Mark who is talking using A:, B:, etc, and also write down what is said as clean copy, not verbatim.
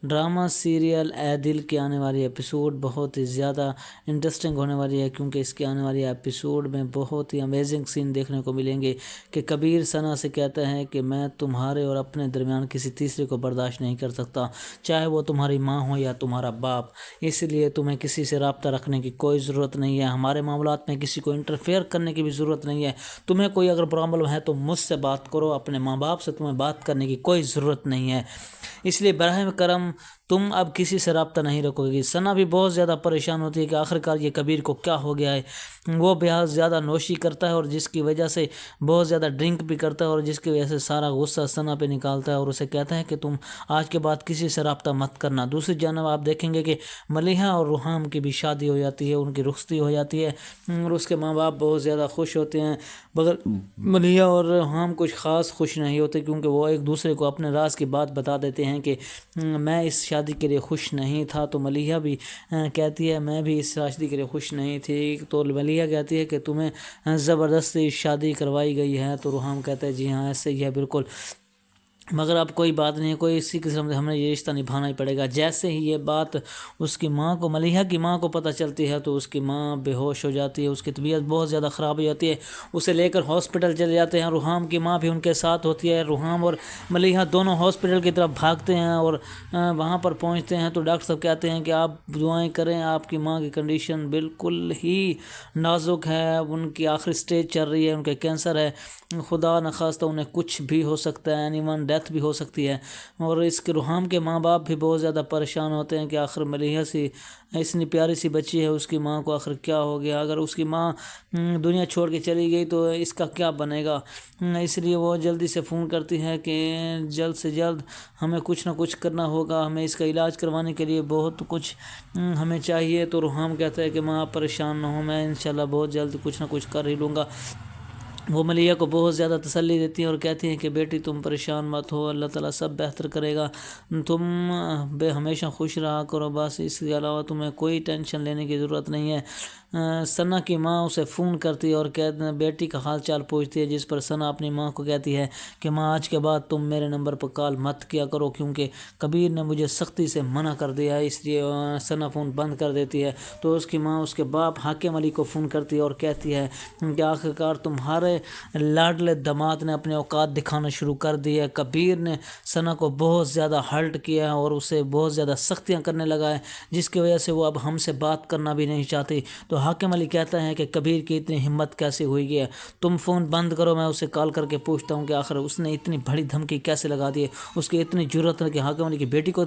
A: Drama serial اے دل کی آنے والی ایپیسوڈ بہت ہی زیادہ انٹرسٹنگ ہونے والی ہے، کیونکہ اس کی آنے والی ایپیسوڈ میں بہت ہی امیزنگ سین دیکھنے کو ملیں گے کہ کبیر ثنا سے کہتا ہے کہ میں تمہارے اور اپنے درمیان کسی تیسرے کو برداشت نہیں کر سکتا، چاہے وہ تمہاری ماں ہو یا تمہارا باپ، اس لیے تمہیں کسی سے رابطہ رکھنے کی کوئی ضرورت نہیں ہے، ہمارے معاملات میں کسی کو انٹرفیئر کرنے کی بھی ضرورت نہیں ہے، تمہیں کوئی اگر پرابلم ہے تو مجھ سے بات کرو، اپنے ماں باپ سے تمہیں بات کرنے کی کوئی ضرورت نہیں ہے، اس لیے براہ کرم تم اب کسی سے رابطہ نہیں رکھو گی۔ ثنا بھی بہت زیادہ پریشان ہوتی ہے کہ آخرکار یہ کبیر کو کیا ہو گیا ہے، وہ بہت زیادہ نوشی کرتا ہے اور جس کی وجہ سے بہت زیادہ ڈرنک بھی کرتا ہے اور جس کی وجہ سے سارا غصہ ثنا پہ نکالتا ہے اور اسے کہتا ہے کہ تم آج کے بعد کسی سے رابطہ مت کرنا۔ دوسری جانب آپ دیکھیں گے کہ ملیحہ اور روحام کی بھی شادی ہو جاتی ہے، ان کی رخصتی ہو جاتی ہے اور اس کے ماں باپ بہت زیادہ خوش ہوتے ہیں، مگر ملیحہ اور روحام کچھ خاص خوش نہیں ہوتے، کیونکہ وہ ایک دوسرے کو اپنے راز کی بات بتا دیتے ہیں کہ میں اس شادی کے لیے خوش نہیں تھا، تو ملیحہ بھی کہتی ہے میں بھی اس شادی کے لیے خوش نہیں تھی، تو ملیحہ کہتی ہے کہ تمہیں زبردستی شادی کروائی گئی ہے، تو روحام کہتا ہے جی ہاں ایسے ہی ہے بالکل، مگر اب کوئی بات نہیں، کوئی اسی قسم سے ہمیں یہ رشتہ نبھانا ہی پڑے گا۔ جیسے ہی یہ بات اس کی ماں کو، ملیحہ کی ماں کو پتہ چلتی ہے تو اس کی ماں بے ہوش ہو جاتی ہے، اس کی طبیعت بہت زیادہ خراب ہو جاتی ہے، اسے لے کر ہاسپٹل چلے جاتے ہیں، روحام کی ماں بھی ان کے ساتھ ہوتی ہے، روحام اور ملیحہ دونوں ہاسپٹل کی طرف بھاگتے ہیں اور وہاں پر پہنچتے ہیں تو ڈاکٹر صاحب کہتے ہیں کہ آپ دعائیں کریں، آپ کی ماں کی کنڈیشن بالکل ہی نازک ہے، ان کی آخری سٹیج چل رہی ہے، ان کے کینسر ہے، خدا نخواستہ انہیں کچھ بھی ہو سکتا ہے، اینی ڈیتھ بھی ہو سکتی ہے، اور اس کے روحام کے ماں باپ بھی بہت زیادہ پریشان ہوتے ہیں کہ آخر ملیحہ سی اتنی پیاری سی بچی ہے، اس کی ماں کو آخر کیا ہو گیا، اگر اس کی ماں دنیا چھوڑ کے چلی گئی تو اس کا کیا بنے گا، اس لیے وہ جلدی سے فون کرتی ہے کہ جلد سے جلد ہمیں کچھ نہ کچھ کرنا ہوگا، ہمیں اس کا علاج کروانے کے لیے بہت کچھ ہمیں چاہیے، تو روحام کہتا ہے کہ ماں آپ پریشان نہ ہو، میں انشاءاللہ بہت جلد کچھ نہ کچھ کر ہی لوں گا۔ وہ ملیحہ کو بہت زیادہ تسلی دیتی ہیں اور کہتی ہیں کہ بیٹی تم پریشان مت ہو، اللہ تعالیٰ سب بہتر کرے گا، تم ہمیشہ خوش رہا کرو، بس اس کے علاوہ تمہیں کوئی ٹینشن لینے کی ضرورت نہیں ہے۔ ثنا کی ماں اسے فون کرتی ہے اور بیٹی کا حال چال پوچھتی ہے، جس پر ثنا اپنی ماں کو کہتی ہے کہ ماں آج کے بعد تم میرے نمبر پر کال مت کیا کرو، کیونکہ کبیر نے مجھے سختی سے منع کر دیا ہے، اس لیے ثنا فون بند کر دیتی ہے، تو اس کی ماں اس کے باپ حاکم علی کو فون کرتی ہے اور کہتی ہے کہ آخرکار تمہارے لاڈلے داماد نے اپنے اوقات دکھانا شروع کر دی ہے، کبیر نے ثنا کو بہت زیادہ ہرٹ کیا ہے اور اسے بہت زیادہ سختیاں کرنے لگا ہے، جس کی وجہ سے وہ اب ہم سے بات کرنا بھی نہیں چاہتی۔ تو حاکم علی کہتا ہے کہ کبیر کی اتنی ہمت کیسے ہوئی ہے، تم فون بند کرو، میں اسے کال کر کے پوچھتا ہوں کہ آخر اس نے اتنی بڑی دھمکی کیسے لگا دی ہے، اس کی اتنی جرأت ہے کہ حاکم علی کی بیٹی کو